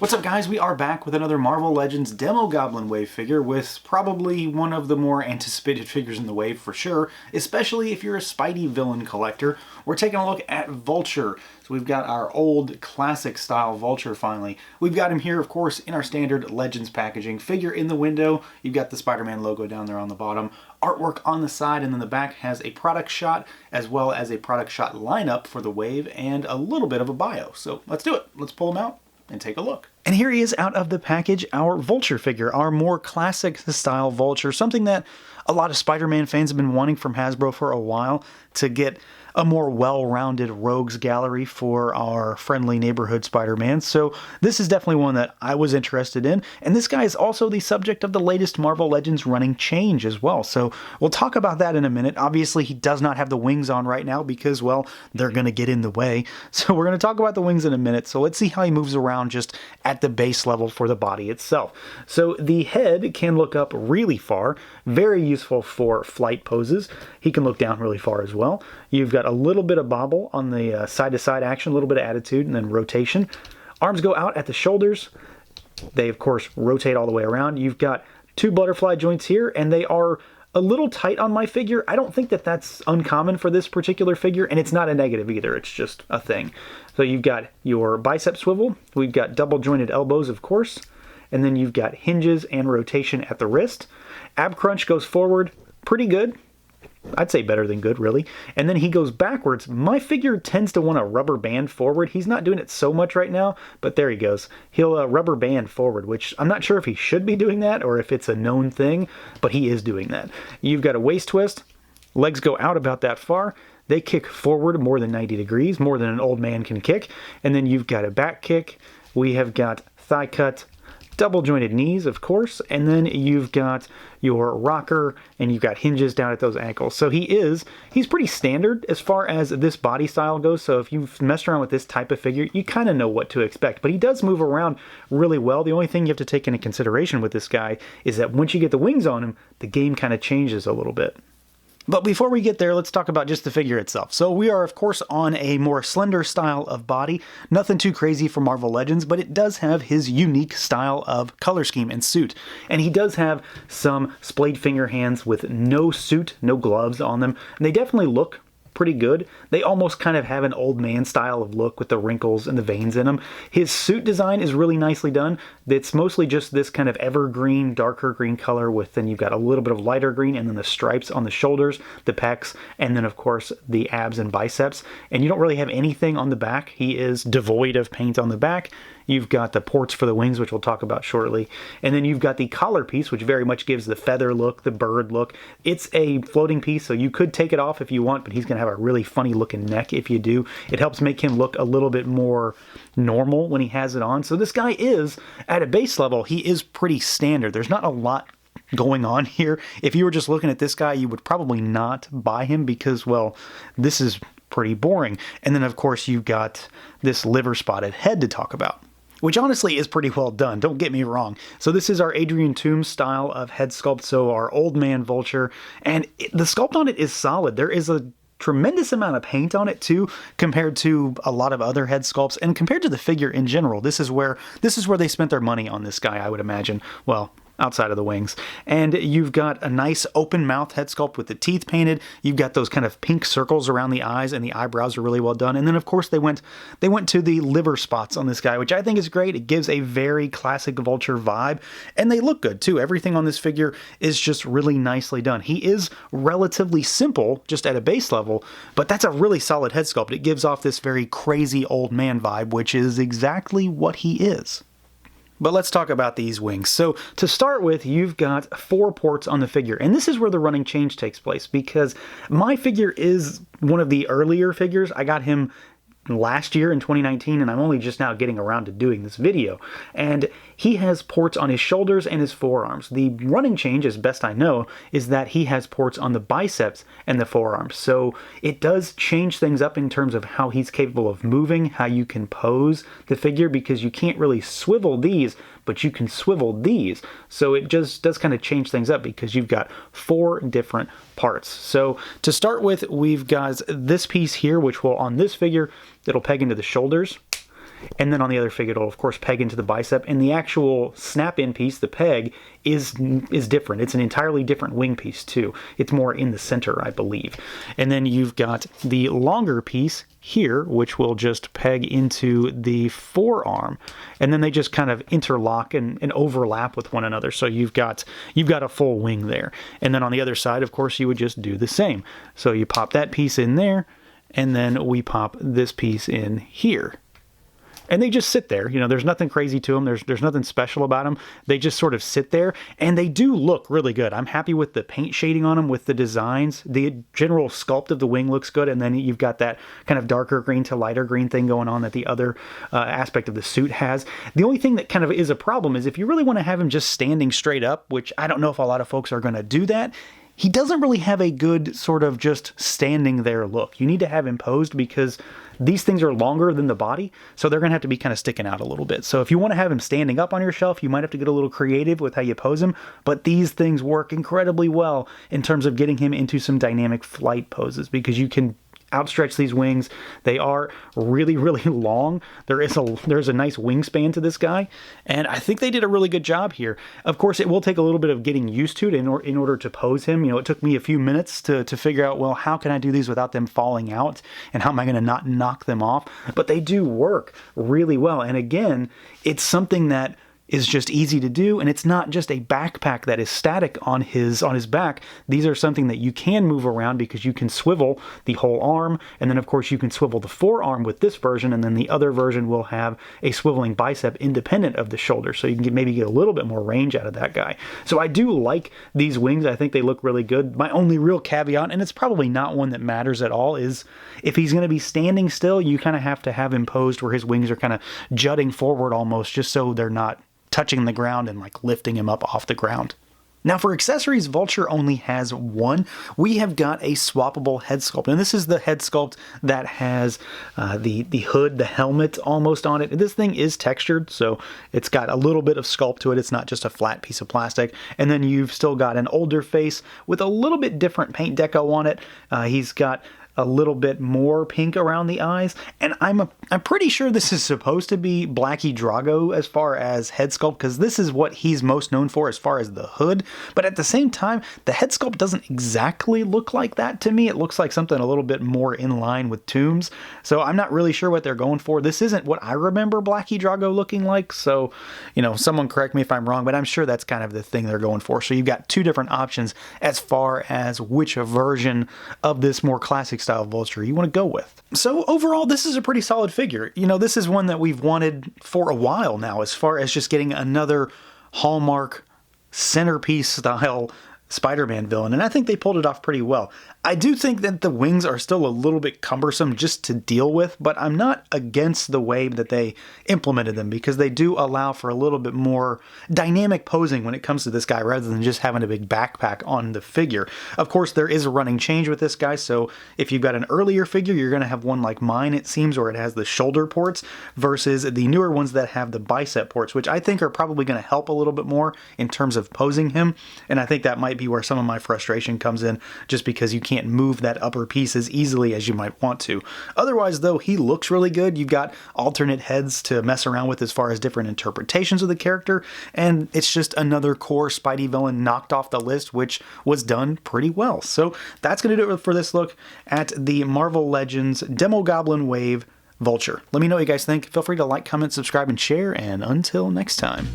What's up, guys? We are back with another Marvel Legends Demogoblin wave figure with probably one of the more anticipated figures in the wave for sure, especially if you're a Spidey villain collector. We're taking a look at Vulture. So we've got our old classic style Vulture finally. We've got him here, of course, in our standard Legends packaging. Figure in the window. You've got the Spider-Man logo down there on the bottom. Artwork on the side, and then the back has a product shot as well as a product shot lineup for the wave and a little bit of a bio. So let's do it. Let's pull him out and take a look. And here he is out of the package, our Vulture figure, our more classic style Vulture, something that a lot of Spider-Man fans have been wanting from Hasbro for a while, to get a more well-rounded rogues gallery for our friendly neighborhood Spider-Man. So this is definitely one that I was interested in, and this guy is also the subject of the latest Marvel Legends running change as well. So we'll talk about that in a minute. Obviously he does not have the wings on right now because, well, they're going to get in the way. So we're going to talk about the wings in a minute. So let's see how he moves around just at the base level for the body itself. So the head can look up really far, very useful for flight poses. He can look down really far as well. You've got a little bit of bobble on the side-to-side action, a little bit of attitude, and then rotation. Arms go out at the shoulders. They, of course, rotate all the way around. You've got two butterfly joints here, and they are a little tight on my figure. I don't think that that's uncommon for this particular figure, and it's not a negative either. It's just a thing. So you've got your bicep swivel. We've got double jointed elbows, of course, and then you've got hinges and rotation at the wrist. Ab crunch goes forward pretty good. I'd say better than good, really. And then he goes backwards. My figure tends to want to rubber band forward. He's not doing it so much right now, but there he goes. He'll rubber band forward, which I'm not sure if he should be doing that or if it's a known thing, but he is doing that. You've got a waist twist. Legs go out about that far. They kick forward more than 90 degrees, more than an old man can kick. And then you've got a back kick. We have got thigh cut, double jointed knees, of course, and then you've got your rocker and you've got hinges down at those ankles. So he's pretty standard as far as this body style goes. So if you've messed around with this type of figure, you kind of know what to expect. But he does move around really well. The only thing you have to take into consideration with this guy is that once you get the wings on him, the game kind of changes a little bit. But before we get there, let's talk about just the figure itself. So we are, of course, on a more slender style of body. Nothing too crazy for Marvel Legends, but it does have his unique style of color scheme and suit. And he does have some splayed finger hands with no suit, no gloves on them. And they definitely look pretty good. They almost kind of have an old man style of look with the wrinkles and the veins in them. His suit design is really nicely done. It's mostly just this kind of evergreen, darker green color with, then you've got a little bit of lighter green and then the stripes on the shoulders, the pecs, and then of course the abs and biceps. And you don't really have anything on the back. He is devoid of paint on the back. You've got the ports for the wings, which we'll talk about shortly. And then you've got the collar piece, which very much gives the feather look, the bird look. It's a floating piece, so you could take it off if you want, but he's going to have a really funny looking neck if you do. It helps make him look a little bit more normal when he has it on. So this guy is, at a base level, he is pretty standard. There's not a lot going on here. If you were just looking at this guy, you would probably not buy him because, well, this is pretty boring. And then, of course, you've got this liver-spotted head to talk about, which honestly is pretty well done, don't get me wrong. So this is our ADRIAN TOOMES style of head sculpt, so our old man Vulture, and the sculpt on it is solid. There is a tremendous amount of paint on it too, compared to a lot of other head sculpts, and compared to the figure in general. This is where they spent their money on this guy, I would imagine. Well, outside of the wings. And you've got a nice open mouth head sculpt with the teeth painted. You've got those kind of pink circles around the eyes, and the eyebrows are really well done. And then of course they went to the liver spots on this guy, which I think is great. It gives a very classic Vulture vibe, and they look good too. Everything on this figure is just really nicely done. He is relatively simple just at a base level, but that's a really solid head sculpt. It gives off this very crazy old man vibe, which is exactly what he is. But let's talk about these wings. So to start with, you've got 4 ports on the figure, and this is where the running change takes place because my figure is one of the earlier figures. I got him last year in 2019, and I'm only just now getting around to doing this video. And he has ports on his shoulders and his forearms. The running change, as best I know, is that he has ports on the biceps and the forearms. So it does change things up in terms of how he's capable of moving, how you can pose the figure, because you can't really swivel these, but you can swivel these. So it just does kind of change things up because you've got 4 different parts. So to start with, we've got this piece here, which will, on this figure, it'll peg into the shoulders. and then on the other figure it'll of course peg into the bicep, and the actual snap-in piece, the peg, is different. It's an entirely different wing piece too. It's more in the center, I believe. And then you've got the longer piece here, which will just peg into the forearm, and then they just kind of interlock and overlap with one another. So you've got a full wing there. And then on the other side, of course, you would just do the same. So you pop that piece in there, and then we pop this piece in here. And they just sit there. You know, there's nothing crazy to them. There's nothing special about them. They just sort of sit there, and they do look really good. I'm happy with the paint shading on them, with the designs. The general sculpt of the wing looks good, and then you've got that kind of darker green to lighter green thing going on that the other aspect of the suit has. The only thing that kind of is a problem is if you really want to have him just standing straight up, which I don't know if a lot of folks are going to do that, he doesn't really have a good sort of just standing there look. You need to have him posed because these things are longer than the body, so they're going to have to be kind of sticking out a little bit. So if you want to have him standing up on your shelf, you might have to get a little creative with how you pose him, but these things work incredibly well in terms of getting him into some dynamic flight poses because you can outstretch these wings. They are really, really long. There's a nice wingspan to this guy, and I think they did a really good job here. Of course, it will take a little bit of getting used to it in order to pose him. You know, it took me a few minutes to figure out, well, how can I do these without them falling out, and how am I going to not knock them off? But they do work really well, and again, it's something that is just easy to do, and it's not just a backpack that is static on his back. These are something that you can move around because you can swivel the whole arm, and then of course you can swivel the forearm with this version, and then the other version will have a swiveling bicep independent of the shoulder, so you can maybe get a little bit more range out of that guy. So I do like these wings. I think they look really good. My only real caveat, and it's probably not one that matters at all, is if he's going to be standing still, you kind of have to have him posed where his wings are kind of jutting forward almost, just so they're not touching the ground and like lifting him up off the ground. Now for accessories, Vulture only has one. We have got a swappable head sculpt, and this is the head sculpt that has the hood, the helmet almost on it. This thing is textured, so it's got a little bit of sculpt to it. It's not just a flat piece of plastic. And then you've still got an older face with a little bit different paint deco on it. He's got a little bit more pink around the eyes, and I'm pretty sure this is supposed to be Blackie Drago as far as head sculpt, because this is what he's most known for as far as the hood. But at the same time, the head sculpt doesn't exactly look like that to me. It looks like something a little bit more in line with TOOMES, so I'm not really sure what they're going for. This isn't what I remember Blackie Drago looking like, so, you know, someone correct me if I'm wrong, but I'm sure that's kind of the thing they're going for. So you've got two different options as far as which version of this more classic style Vulture you want to go with. So overall, this is a pretty solid figure. You know, this is one that we've wanted for a while now, as far as just getting another Hallmark centerpiece style Spider-Man villain, and I think they pulled it off pretty well. I do think that the wings are still a little bit cumbersome just to deal with, but I'm not against the way that they implemented them, because they do allow for a little bit more dynamic posing when it comes to this guy, rather than just having a big backpack on the figure. Of course, there is a running change with this guy, so if you've got an earlier figure, you're going to have one like mine, it seems, where it has the shoulder ports, versus the newer ones that have the bicep ports, which I think are probably going to help a little bit more in terms of posing him, and I think that might be where some of my frustration comes in, just because you can't move that upper piece as easily as you might want to. Otherwise, though, he looks really good. You've got alternate heads to mess around with as far as different interpretations of the character, and it's just another core Spidey villain knocked off the list, which was done pretty well. So that's going to do it for this look at the Marvel Legends Demogoblin Wave Vulture. Let me know what you guys think. Feel free to like, comment, subscribe, and share, and until next time.